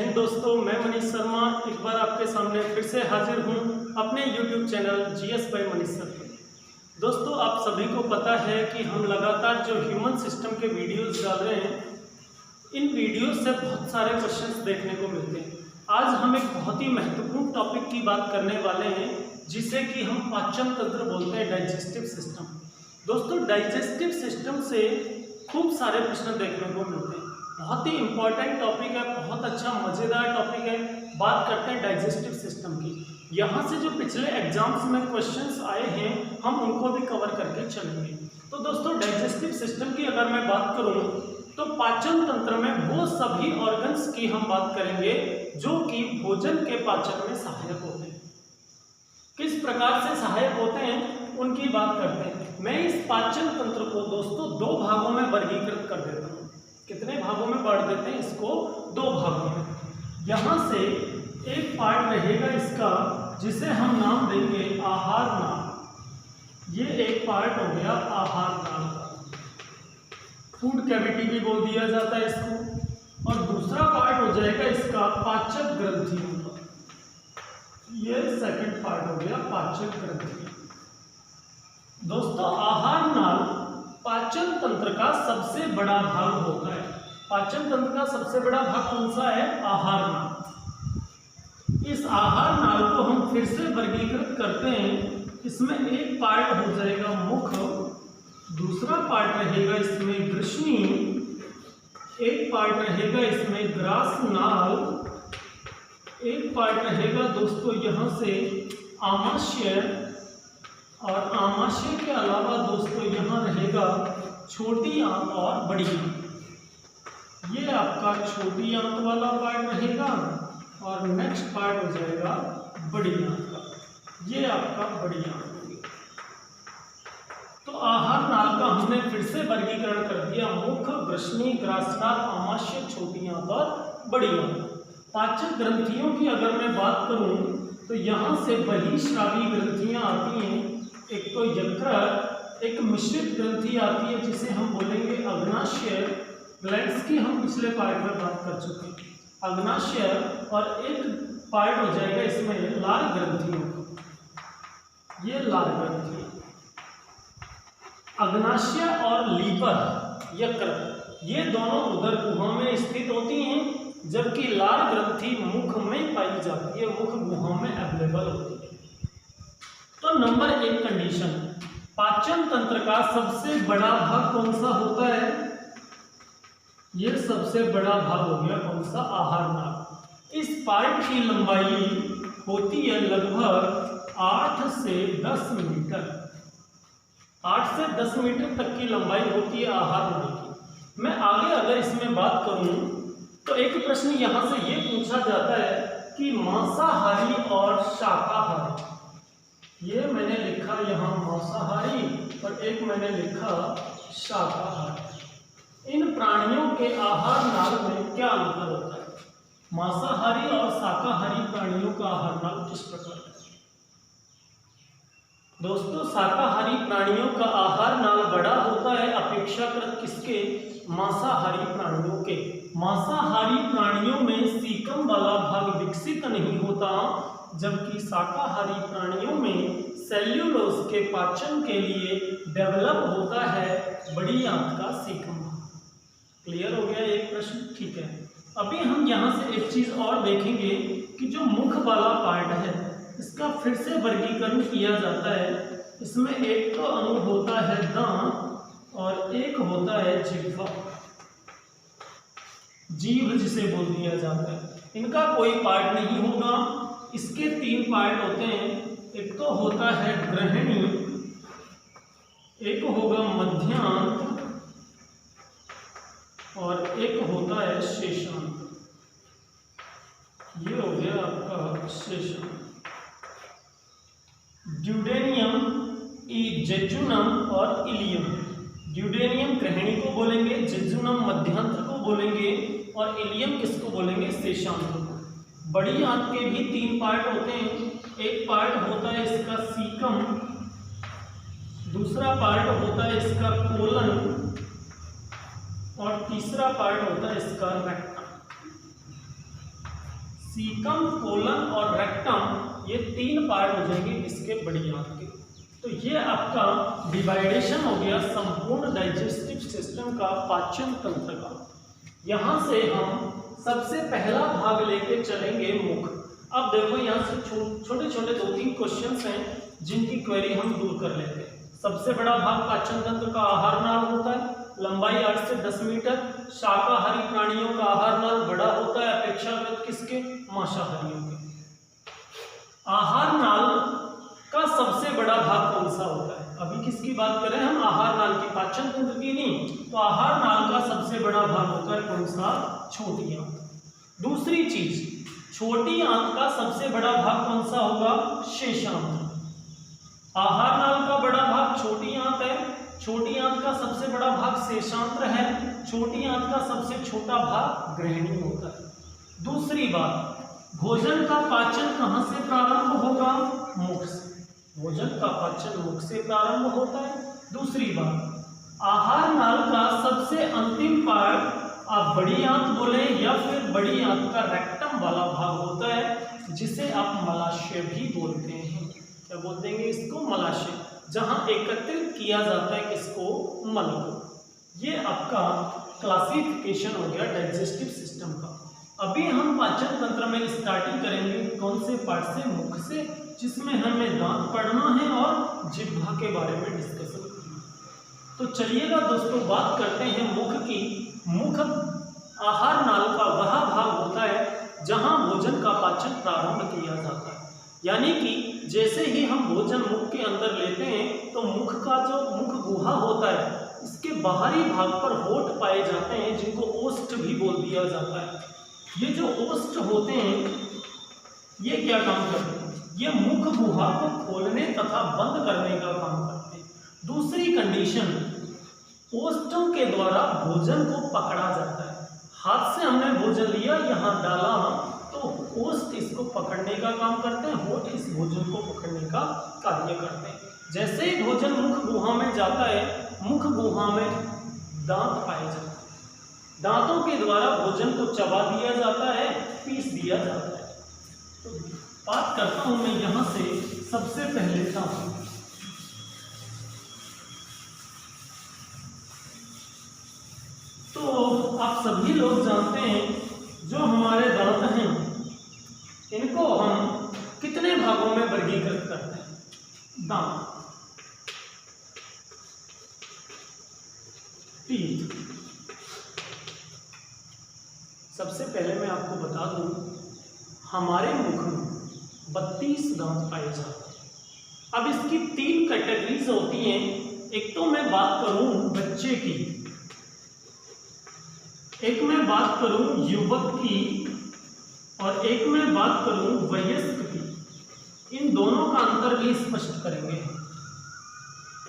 हिंद दोस्तों, मैं मनीष शर्मा एक बार आपके सामने फिर से हाजिर हूँ अपने YouTube channel GS bye Manish sir पे। दोस्तों, आप सभी को पता है कि हम लगातार जो ह्यूमन सिस्टम के वीडियोस डाल रहे हैं, इन वीडियोस से बहुत सारे क्वेश्चंस देखने को मिलते हैं। आज हम एक बहुत ही महत्वपूर्ण टॉपिक की बात करने वाले हैं, जिसे कि हम पाचन तंत्र बोलते हैं, डाइजेस्टिव सिस्टम। दोस्तों, डाइजेस्टिव सिस्टम से खूब सारे प्रश्न देखने को मिलते हैं। बहुत ही इंपॉर्टेंट टॉपिक है, बहुत अच्छा मज़ेदार टॉपिक है। बात करते हैं डाइजेस्टिव सिस्टम की। यहाँ से जो पिछले एग्जाम्स में क्वेश्चंस आए हैं, हम उनको भी कवर करके चलेंगे। तो दोस्तों, डाइजेस्टिव सिस्टम की अगर मैं बात करूँ तो पाचन तंत्र में वो सभी ऑर्गन्स की हम बात करेंगे जो कि भोजन के पाचन में सहायक होते हैं। किस प्रकार से सहायक होते हैं उनकी बात करते हैं। मैं इस पाचन तंत्र को दोस्तों दो भागों में वर्गीकृत कर देता हूँ। कितने भागों में बांट देते हैं इसको? दो भागों में। यहाँ से एक पार्ट रहेगा इसका, जिसे हम नाम देंगे आहार नाल। ये एक पार्ट हो गया आहार नाल का, फूड कैविटी भी बोल दिया जाता है इसको। और दूसरा पार्ट हो जाएगा इसका पाचक ग्रंथियों का। ये सेकंड पार्ट हो गया पाचक ग्रंथि। दोस्तों, आहार नाल पाचन तंत्र का सबसे बड़ा भाग होता है। पाचन तंत्र का सबसे बड़ा भाग कौन सा है? आहार नाल। इस आहार नाल को हम फिर से वर्गीकृत करते हैं। इसमें एक पार्ट हो जाएगा मुख, दूसरा पार्ट रहेगा इसमें वृष्णि, एक पार्ट रहेगा इसमें ग्रास नाल, एक पार्ट रहेगा दोस्तों यहाँ से आमाशय, और आमाशय के अलावा दोस्तों यहाँ रहेगा छोटी आंत और बड़ी आंत। ये आपका छोटी आंत वाला पार्ट रहेगा और नेक्स्ट पार्ट हो जाएगा बड़ी आंत का। ये आपका बड़ी आंत होगी। तो आहार नाल का हमने फिर से वर्गीकरण कर दिया। मुख, वृष्णि, ग्रासनाल, आमाशय, छोटी आंत और बड़ी आंत। पाचक ग्रंथियों की अगर मैं बात करूं तो यहाँ से बहिःस्रावी ग्रंथियां आती हैं। एक तो यकृत, एक मिश्रित ग्रंथि आती है जिसे हम बोलेंगे अग्नाशय। ग्लैंड्स की हम पिछले पार्ट में बात कर चुके हैं, अग्नाशय। और एक पार्ट हो जाएगा इसमें लार ग्रंथियों का। ये लार ग्रंथि, अग्नाशय और लीवर, यकृत, ये दोनों उदर गुहा में स्थित होती हैं, जबकि लार ग्रंथि मुख में पाई जाती है, मुख गुहा में अवेलेबल होती है। तो नंबर एक कंडीशन, पाचन तंत्र का सबसे बड़ा भाग कौन सा होता है? ये सबसे बड़ा भाग हो गया कौन सा? आहार नाल। इस पार्ट की लंबाई होती है लगभग 8 से 10 मीटर। 8 से 10 मीटर तक की लंबाई होती है आहार नाल की। मैं आगे अगर इसमें बात करूं तो एक प्रश्न यहां से ये पूछा जाता है कि मांसाहारी और शाकाहारी, ये मैंने लिखा यहाँ मांसाहारी और एक मैंने लिखा शाकाहारी। इन प्राणियों के आहार नाल में क्या अंतर होता है? मांसाहारी और शाकाहारी प्राणियों का आहार नाल किस प्रकार है? दोस्तों, शाकाहारी प्राणियों का आहार नाल बड़ा होता है अपेक्षाकृत किसके? मांसाहारी प्राणियों के। मांसाहारी प्राणियों में सीकम वाला भाग विकसित नहीं होता, जबकि शाकाहारी प्राणियों में सेल्यूलोज के पाचन के लिए डेवलप होता है बड़ी आंत का सीकम। क्लियर हो गया एक प्रश्न? ठीक है। अभी हम यहाँ से एक चीज और देखेंगे कि जो मुख वाला पार्ट है, इसका फिर से वर्गीकरण किया जाता है। इसमें एक तो अंग होता है दांत और एक होता है जिह्वा, जीभ जिसे बोल दिया जाता है। इनका कोई पार्ट नहीं होगा। इसके 3 पार्ट होते हैं। एक तो होता है ग्रहणी, एक होगा मध्यांत और एक होता है शेषांत। ये हो गया आपका शेषांत। ड्यूडेनियम, जेजुनम और इलियम। ड्यूडेनियम ग्रहणी को बोलेंगे, जेजुनम मध्यांत्र को बोलेंगे और इलियम किसको बोलेंगे? शेषांत को। बड़ी आंत के भी 3 पार्ट होते हैं। एक पार्ट होता है इसका सीकम, दूसरा पार्ट होता है इसका कोलन और तीसरा पार्ट होता है इसका रेक्टम। सीकम, कोलन और रेक्टम, ये 3 पार्ट हो जाएंगे इसके बड़ी आंत के। तो ये आपका डिवाइडेशन हो गया संपूर्ण डाइजेस्टिव सिस्टम का, पाचन तंत्र का। यहाँ से हम सबसे पहला भाग लेके चलेंगे मुख। अब देखो यहाँ से छोटे छोटे 2-3 क्वेश्चंस हैं जिनकी क्वेरी हम दूर कर लेते हैं। सबसे बड़ा भाग पाचन तंत्र का आहार नाल होता है, लंबाई 8 से 10 मीटर। शाकाहारी प्राणियों का आहार नाल बड़ा होता है अपेक्षाकृत किसके, मांसाहारियों के। आहार नाल का सबसे बड़ा भाग कौन सा होता है? अभी किसकी बात करें हम, आहार नाल की, पाचन तंत्र की नहीं। तो आहार नाल का सबसे बड़ा भाग होता है कौन सा, छोटी आंत। दूसरी चीज, छोटी आंत का सबसे बड़ा भाग कौन सा होगा, शेषांत्र। आहार नाल का बड़ा भाग छोटी आंत है, छोटी आंत का सबसे बड़ा भाग शेषांत्र है, छोटी आंत का सबसे छोटा भाग ग्रहणी होता है। दूसरी बात, भोजन का पाचन कहां से प्रारंभ होगा, मुख से। भोजन का पाचन मुख से प्रारंभ होता है। दूसरी बात, आहार नाल का सबसे अंतिम पार्ट आप बड़ी आंत बोले या फिर बड़ी आंत का रेक्टम वाला भाग होता है, जिसे आप मलाशय भी बोलते हैं। क्या बोलते हैं इसको, मलाशय, जहां एकत्रित किया जाता है किसको, मल को। ये आपका क्लासिफिकेशन हो गया डाइजेस्टिव सिस्टम का। अभी हम पाचन तंत्र में स्टार्टिंग करेंगे कौन से पार्ट से, मुख से, जिसमें हमें दांत पढ़ना है और जिह्वा के बारे में डिस्कशन करना। तो चलिएगा दोस्तों, बात करते हैं मुख की। मुख आहार नाल का वह भाग होता है जहां भोजन का पाचन प्रारंभ किया जाता है। यानी कि जैसे ही हम भोजन मुख के अंदर लेते हैं तो मुख का जो मुख गुहा होता है, इसके बाहरी भाग पर होठ पाए जाते हैं, जिनको ओष्ठ भी बोल दिया जाता है। ये जो ओष्ठ होते हैं ये क्या काम करते हैं, ये मुख गुहा को खोलने तथा बंद करने का काम करते हैं। दूसरी कंडीशन, ओष्ठों के द्वारा भोजन को पकड़ा जाता है। हाथ से हमने भोजन लिया, यहाँ डाला, तो ओष्ठ इसको पकड़ने का काम करते हैं, होठ इस भोजन को पकड़ने का कार्य करते हैं। जैसे ही भोजन मुख गुहा में जाता है, मुख गुहा में दांत पाए जाते हैं, दांतों के द्वारा भोजन को चबा दिया जाता है, पीस दिया जाता है। तो बात करता हूं मैं यहां से सबसे पहले दांत। तो आप सभी लोग जानते हैं जो हमारे दांत हैं, इनको हम कितने भागों में वर्गीकृत करते हैं, दांत, टीथ। सबसे पहले मैं आपको बता दूं, हमारे मुख में 32 दांत पाए जाते हैं। अब इसकी 3 कैटेगरीज होती हैं। एक तो मैं बात करूं बच्चे की, एक मैं बात करूं युवक की, और एक मैं बात करूं वयस्क की। इन दोनों का अंतर भी स्पष्ट करेंगे।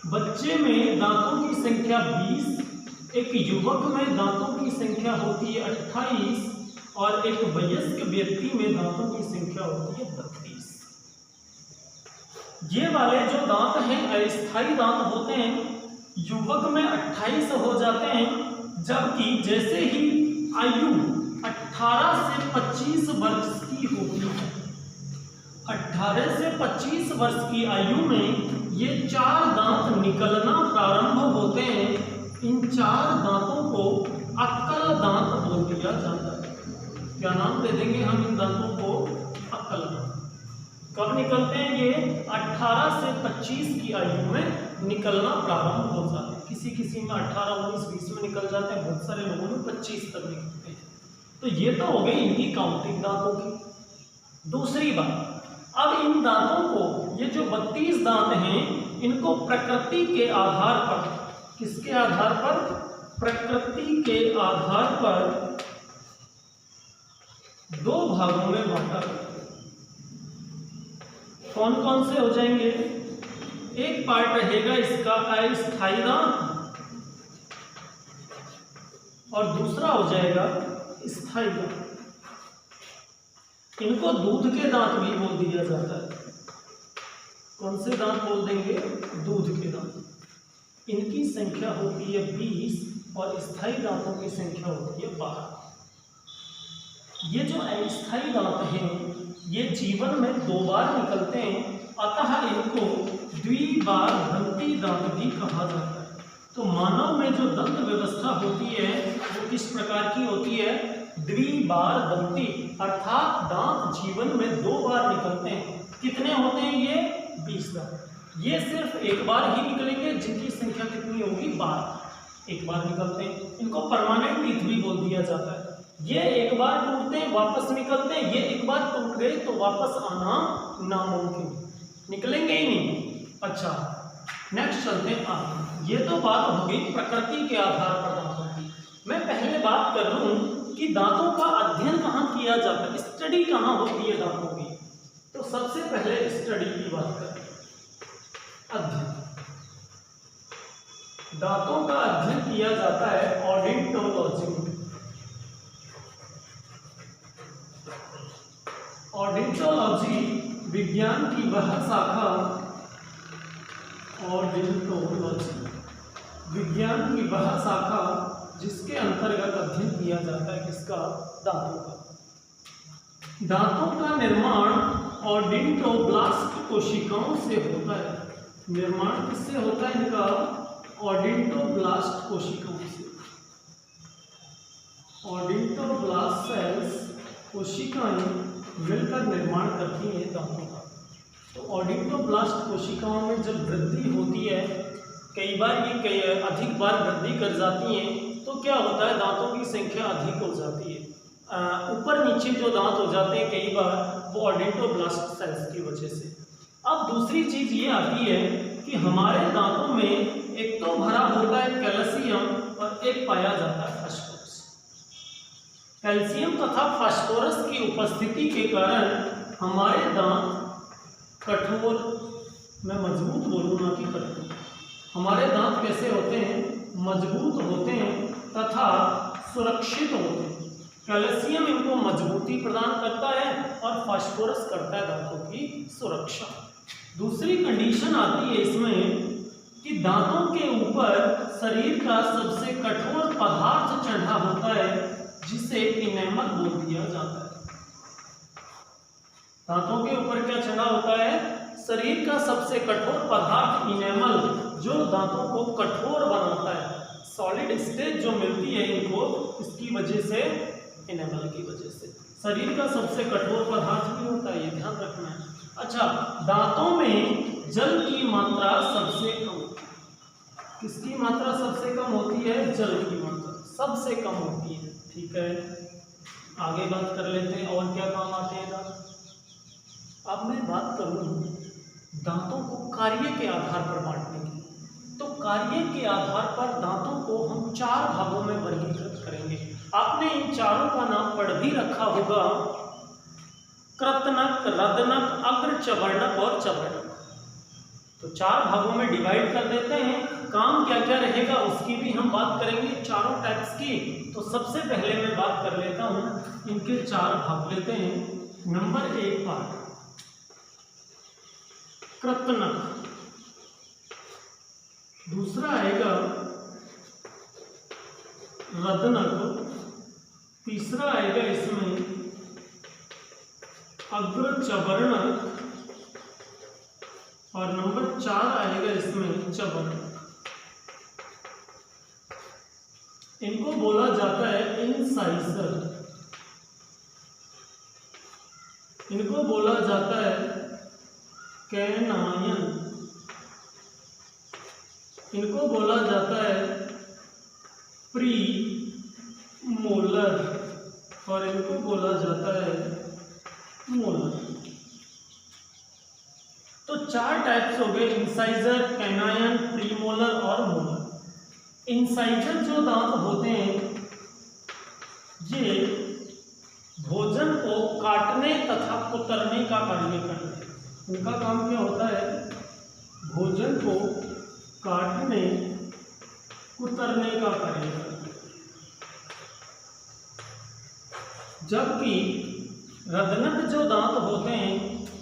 बच्चे में दांतों की संख्या 20, एक युवक में दांतों की संख्या होती है 28, और एक वयस्क व्यक्ति में दांतों की संख्या होती है 32। ये वाले जो दांत हैं अस्थायी दांत होते हैं, युवक में 28 हो जाते हैं, जबकि जैसे ही आयु 18 से 25 वर्ष की होती है, 18 से 25 वर्ष की आयु में ये 4 दांत निकलना प्रारंभ होते हैं। इन 4 दांतों को अक्कल दांत बोल दिया जाता है। क्या नाम दे देंगे हम इन दांतों को, अक्कल दांत। कब निकलते हैं ये, 18 से 25 की आयु में निकलना प्रारंभ हो जाता है। किसी में 18, 19, 20 में निकल जाते हैं, बहुत सारे लोगों में 25 तक निकलते हैं। तो ये तो हो गई इनकी काउंटिंग दांतों की। दूसरी बात, अब इन दांतों को, ये जो 32 दांत हैं, इनको प्रकृति के आधार पर, किसके आधार पर, प्रकृति के आधार पर 2 भागों में बांटा गया। कौन कौन से हो जाएंगे, एक पार्ट रहेगा इसका अस्थायी दांत, और दूसरा हो जाएगा स्थायी दांत। इनको दूध के दांत भी बोल दिया जाता है। कौन से दांत बोल देंगे, दूध के दांत। इनकी संख्या होती है 20 और स्थायी दांतों की संख्या होती है 12। ये जो अस्थायी दांत हैं ये जीवन में 2 बार निकलते हैं, अतः इनको द्विबारदंती दांत भी कहा जाता है। तो मानव में जो दंत व्यवस्था होती है वो किस प्रकार की होती है? द्विबारदंती, अर्थात दांत जीवन में 2 बार निकलते हैं। कितने होते हैं ये? 20 दांत। ये सिर्फ एक बार ही निकलेंगे, जिनकी संख्या कितनी होगी? 12। एक बार निकलते हैं, इनको परमानेंट टीथ भी बोल दिया जाता है। ये एक बार टूटते हैं वापस निकलते हैं, ये एक बार टूट गए तो वापस आना नामुमकिन, निकलेंगे ही नहीं। अच्छा, नेक्स्ट चलते हैं आगे। ये तो बात हो गई प्रकृति के आधार पर दांतों की। मैं पहले बात कर लूं कि दांतों का अध्ययन कहाँ किया जाता है, स्टडी कहाँ होती है दांतों की। तो सबसे पहले स्टडी की बात करें, अध्ययन। दांतों का अध्ययन किया जाता है ऑडिंटोलॉजी में। ऑडिंटोलॉजी विज्ञान की वह शाखा, ऑडिंटोलॉजी विज्ञान की वह शाखा जिसके अंतर्गत अध्ययन किया जाता है किसका? दांतों का। दांतों का निर्माण ऑडिंटोब्लास्ट कोशिकाओं से होता है। निर्माण किससे होता है इनका? ऑडिंटोब्लास्ट कोशिकाओं से। ऑडिंटोब्लास्ट सेल्स, कोशिकाएं मिलकर निर्माण करती हैं दांतों का। तो ऑडिंटोब्लास्ट कोशिकाओं में जब वृद्धि होती है, कई बार ये अधिक बार वृद्धि कर जाती हैं, तो क्या होता है? दांतों की संख्या अधिक हो जाती है। ऊपर नीचे जो दांत हो जाते हैं कई बार, वो ऑडिंटोब्लास्ट सेल्स की वजह से। अब दूसरी चीज ये आती है कि हमारे दांतों में एक तो भरा होता है कैल्शियम और एक पाया जाता है फास्फोरस। कैल्शियम तथा फास्फोरस की उपस्थिति के कारण हमारे दांत कठोर, मैं मजबूत बोलूँ ना कि कठोर, हमारे दांत कैसे होते हैं? मजबूत होते हैं तथा सुरक्षित होते हैं। कैल्शियम इनको मजबूती प्रदान करता है और फास्फोरस करता है दांतों की सुरक्षा। दूसरी कंडीशन आती है इसमें कि दांतों के ऊपर शरीर का सबसे कठोर पदार्थ चढ़ा होता है, जिसे इनेमल बोल दिया जाता है। दांतों के ऊपर क्या चढ़ा होता है? शरीर का सबसे कठोर पदार्थ इनेमल, जो दांतों को कठोर बनाता है। सॉलिड स्टेज जो मिलती है इनको, इसकी वजह से, इनेमल की वजह से। शरीर का सबसे कठोर पदार्थ भी होता है, ये ध्यान रखना है। अच्छा, दांतों में जल की मात्रा सबसे कम, किसकी मात्रा सबसे कम होती है? जल की मात्रा सबसे कम होती है। ठीक है, आगे बात कर लेते हैं और क्या काम आते हैं दांत। अब मैं बात करूं दांतों को कार्य के आधार पर बांटने की। तो कार्य के आधार पर दांतों को हम 4 भागों में वर्गीकृत करेंगे। आपने इन चारों का नाम पढ़ भी रखा होगा, कृतनक, रदनक, अग्र चवर्णक और चवर्णक। तो 4 भागों में डिवाइड कर देते हैं। काम क्या क्या रहेगा उसकी भी हम बात करेंगे, चारों टाइप्स की। तो सबसे पहले मैं बात कर लेता हूं, इनके 4 भाग लेते हैं। नंबर 1 पार्ट कृतनक, दूसरा आएगा रदनक, तीसरा आएगा इसमें अग्रचवर्णक और नंबर 4 आएगा इसमें चवर्णक। इनको बोला जाता है इंसाइजर, इनको बोला जाता है कैनायन, इनको बोला जाता है प्री मोलर और इनको बोला जाता है मोलर। तो 4 टाइप्स हो गए, इंसाइजर, कैनायन, प्रीमोलर और मोलर। इंसाइजर जो दांत होते हैं ये भोजन को काटने तथा कुतरने का कार्य करते हैं। उनका काम क्या होता है? भोजन को काटने कुतरने का कार्य करते हैं। जबकि रदनक जो दांत होते हैं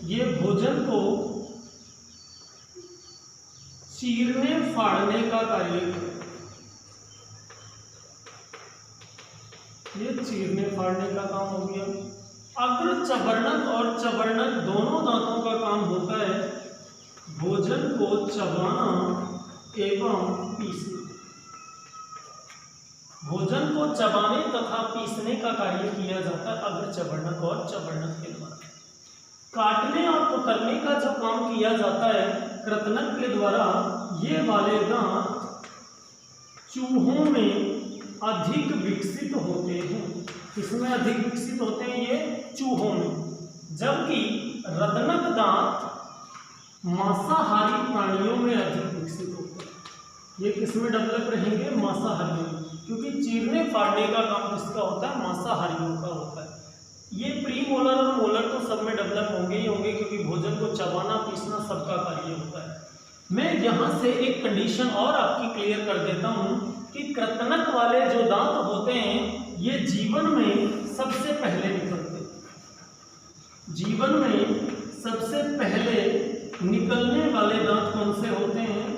ये भोजन को चीरने फाड़ने का कार्य करते हैं। ये चीरने फाड़ने का काम हो गया। अग्र चवर्णक और चवर्णक दोनों दांतों का काम होता है भोजन को चबाना एवं पीसना। भोजन को चबाने तथा पीसने का कार्य किया जाता है अग्र चवर्णक और चवर्णक के द्वारा। काटने और कुतरने का जो काम किया जाता है कृतनक के द्वारा। ये वाले दांत चूहों में अधिक विकसित होते हैं। किसमें अधिक विकसित होते हैं? ये चूहों में। जबकि रदनक दांत मांसाहारी प्राणियों में अधिक विकसित होते हैं। ये किसमें डेवलप रहेंगे? मांसाहारियों में, क्योंकि चीरने फाड़ने का काम किसका होता है? मांसाहारियों का होता है। ये प्री मोलर और मोलर तो सब में डेवलप होंगे ही होंगे, क्योंकि भोजन को चबाना पीसना सबका कार्य होता है। मैं यहाँ से एक कंडीशन और आपकी क्लियर कर देता हूँ कि कृतनक वाले जो दांत होते हैं ये जीवन में सबसे पहले निकलते हैं। जीवन में सबसे पहले निकलने वाले दांत कौन से होते हैं?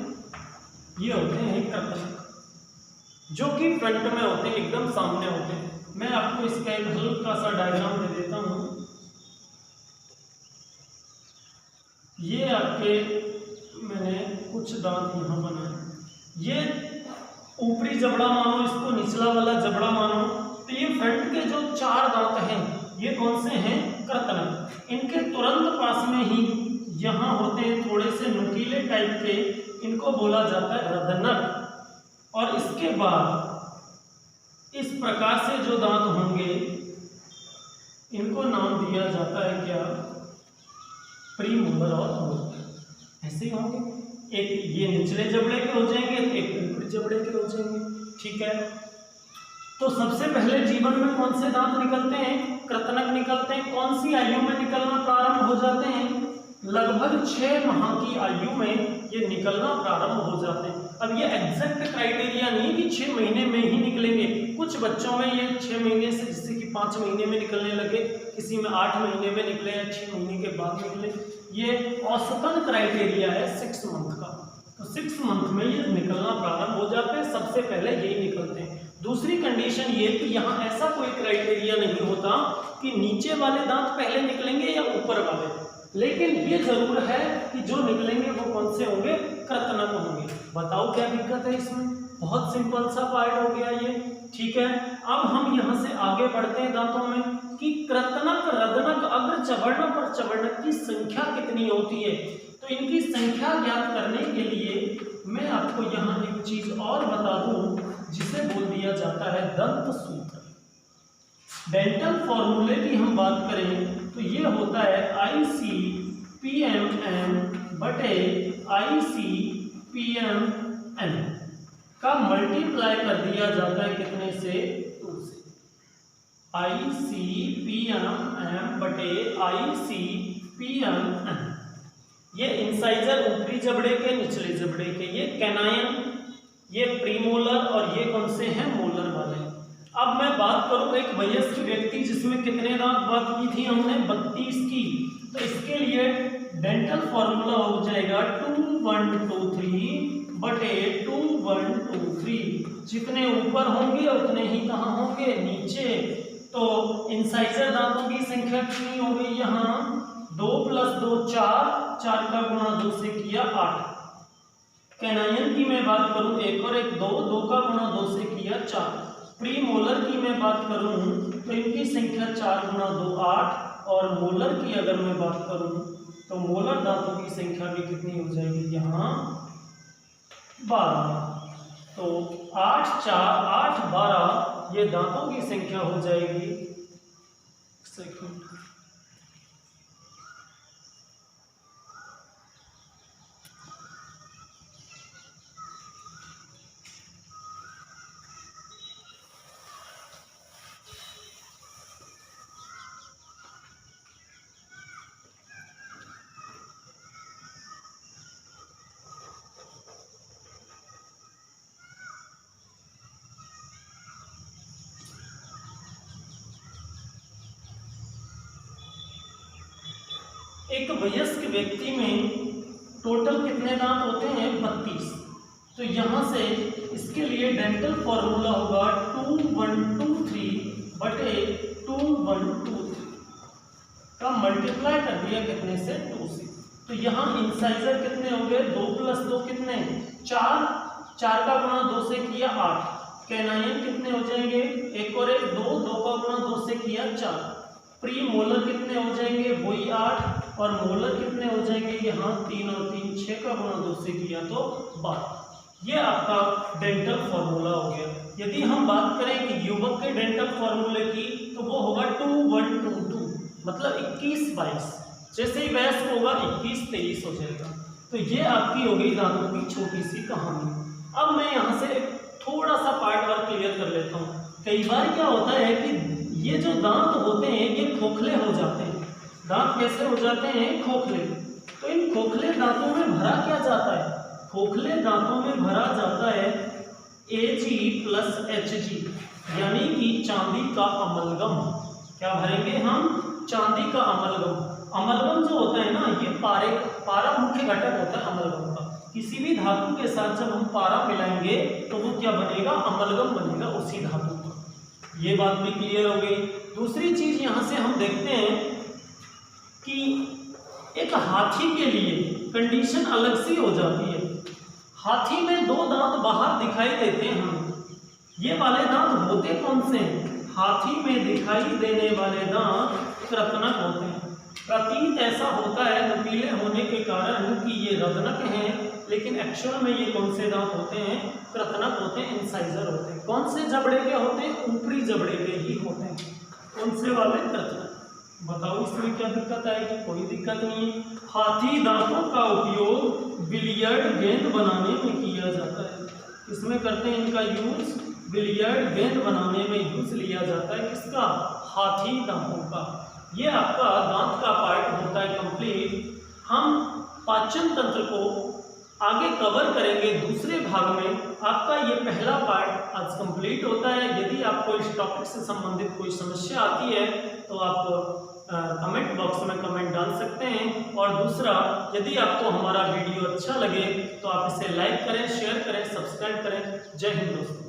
ये होते हैं कृतनक, जो कि फ्रंट में होते हैं, एकदम सामने होते हैं। मैं आपको इसका एक हल्का सा डायग्राम दे देता हूँ। ये आपके मैंने कुछ दांत यहाँ बनाए। ये ऊपरी जबड़ा मानो, इसको निचला वाला जबड़ा मानो। तो ये फ्रंट के जो 4 दांत हैं ये कौन से हैं? कृतनक। इनके तुरंत पास में ही यहाँ होते हैं थोड़े से नुकीले टाइप के, इनको बोला जाता है रदनक। और इसके बाद इस प्रकार से जो दांत होंगे इनको नाम दिया जाता है क्या? प्रीमोलर और मोलर। ऐसे ही होंगे। एक ये निचले जबड़े के हो जाएंगे, एक ऊपरी जबड़े के हो जाएंगे। ठीक है, तो सबसे पहले जीवन में कौन से दांत निकलते हैं? कृतनक निकलते हैं। कौन सी आयु में निकलना प्रारंभ हो जाते हैं? लगभग 6 माह की आयु में ये निकलना प्रारंभ हो जाते हैं। अब ये एग्जैक्ट क्राइटेरिया नहीं कि 6 महीने में ही निकलेंगे। कुछ बच्चों में ये 6 महीने से, जिससे कि 5 महीने में निकलने लगे, किसी में 8 महीने में निकले या 6 महीने के बाद निकले। ये औसतन क्राइटेरिया है 6 मंथ का। तो 6 मंथ में ये निकलना प्रारंभ हो जाते हैं, सबसे पहले यही निकलते हैं। दूसरी कंडीशन ये कि यहाँ ऐसा कोई क्राइटेरिया नहीं होता कि नीचे वाले दांत पहले निकलेंगे या ऊपर वाले, लेकिन ये जरूर है कि जो निकलेंगे वो कौन से होंगे? कृतनक होंगे। बताओ क्या दिक्कत है इसमें? बहुत सिंपल सा पार्ट हो गया ये। ठीक है, अब हम यहाँ से आगे बढ़ते हैं दांतों में कि कृतनक, रदनक, अग्र चवर्णक और चवर्णक की संख्या कितनी होती है। तो इनकी संख्या ज्ञात करने के लिए मैं आपको यहाँ एक चीज और बता दूं, जिसे बोल दिया जाता है दंत सूत्र। डेंटल फॉर्मूले की हम बात करें तो ये होता है ICPMM बटे ICPMN का मल्टीप्लाई कर दिया जाता है कितने से? 2 से। ICPMM बटे ICPMN। ये इंसाइजर ऊपरी जबड़े के, निचले जबड़े के, ये कैनाइन, ये प्रीमोलर और ये कौन से हैं? मोलर वाले। अब मैं बात करूं एक वयस्क व्यक्ति जिसमें कितने दांत बात की थी हमने? 32 की। तो इसके लिए डेंटल फॉर्मूला हो जाएगा 2123 बटे 2123। जितने ऊपर होंगे उतने ही कहाँ होंगे? नीचे। तो इंसाइजर दांतों की संख्या कितनी हो गई? यहाँ 2 + 2 4, 4 का गुणा 2 से किया 8। कैनाइन की मैं बात करूं 1 और 1 2, 2 का गुणा 2 से किया 4। प्रीमोलर की मैं बात करूं तो इनकी संख्या 4 × 2 8, और मोलर की अगर मैं बात करूं तो मोलर दांतों की संख्या भी कितनी हो जाएगी? यहाँ 12। तो 8 4 8 12 ये दांतों की संख्या हो जाएगी। सेकंड, एक वयस्क व्यक्ति में टोटल कितने दांत होते हैं? 32। तो यहाँ से इसके लिए डेंटल फॉर्मूला होगा 2123 बटे 2/1/2 का मल्टीप्लाई कर दिया कितने से, 2 से। तो यहाँ इंसाइजर कितने हो गए, 2 + 2 कितने, 4, 4 का गुणा 2 से किया 8, कैनाइन कितने हो जाएंगे, 1 और 1 2, 2 का गुणा 2 से किया 4, प्री मोलर कितने हो जाएंगे, वही 8, और मोलर कितने हो जाएंगे, यहाँ 3 और 3 6 का गुणा 2 से किया तो 12। ये आपका डेंटल फॉर्मूला हो गया। यदि हम बात करें कि युवक के डेंटल फॉर्मूले की तो वो होगा 2/1/2 मतलब 21/22। जैसे ही वयस्क होगा 21-23 हो जाएगा। तो ये आपकी हो गई दांतों की छोटी सी कहानी। अब मैं यहाँ से थोड़ा सा पार्ट और क्लियर कर लेता हूँ। कई बार क्या होता है कि ये जो दांत होते हैं ये खोखले हो जाते हैं। दांत कैसे हो जाते हैं, खोखले। तो इन खोखले दांतों में भरा क्या जाता है, खोखले दांतों में भरा जाता है Ag + Hg यानी कि चांदी का अमलगम। क्या भरेंगे हम, चांदी का अमलगम। अमलगम जो होता है ना, ये पारा मुख्य घटक होता है अमलगम का। किसी भी धातु के साथ जब हम पारा मिलाएंगे तो वो क्या बनेगा, अमलगम बनेगा उसी धातु का। ये बात भी क्लियर हो गई। दूसरी चीज यहाँ से हम देखते हैं कि एक हाथी के लिए कंडीशन अलग सी हो जाती है। हाथी में 2 दांत बाहर दिखाई देते हैं हमें। ये वाले दांत होते कौन से हैं, हाथी में दिखाई देने वाले दांत कृतनक होते हैं। प्रतीत ऐसा होता है नुकीले होने के कारण कि ये रत्नक हैं, लेकिन एक्चुअल में ये कौन से दांत होते हैं, कृतनक होते हैं, इंसाइजर होते हैं। कौन से जबड़े के होते हैं, ऊपरी जबड़े के ही होते हैं। कौन से वाले, कृतनक। बताओ इसमें क्या दिक्कत आएगी, कोई दिक्कत नहीं है। हाथी दांतों का उपयोग बिलियर्ड गेंद बनाने में किया जाता है। इसमें करते हैं इनका यूज, बिलियर्ड गेंद बनाने में यूज लिया जाता है। किसका, हाथी दांतों का। ये आपका दांत का पार्ट होता है कंप्लीट। हम पाचन तंत्र को आगे कवर करेंगे दूसरे भाग में। आपका ये पहला पार्ट आज कंप्लीट होता है। यदि आपको इस टॉपिक से संबंधित कोई समस्या आती है तो आप कमेंट बॉक्स में कमेंट डाल सकते हैं। और दूसरा, यदि आपको हमारा वीडियो अच्छा लगे तो आप इसे लाइक करें, शेयर करें, सब्सक्राइब करें। जय हिंद दोस्तों।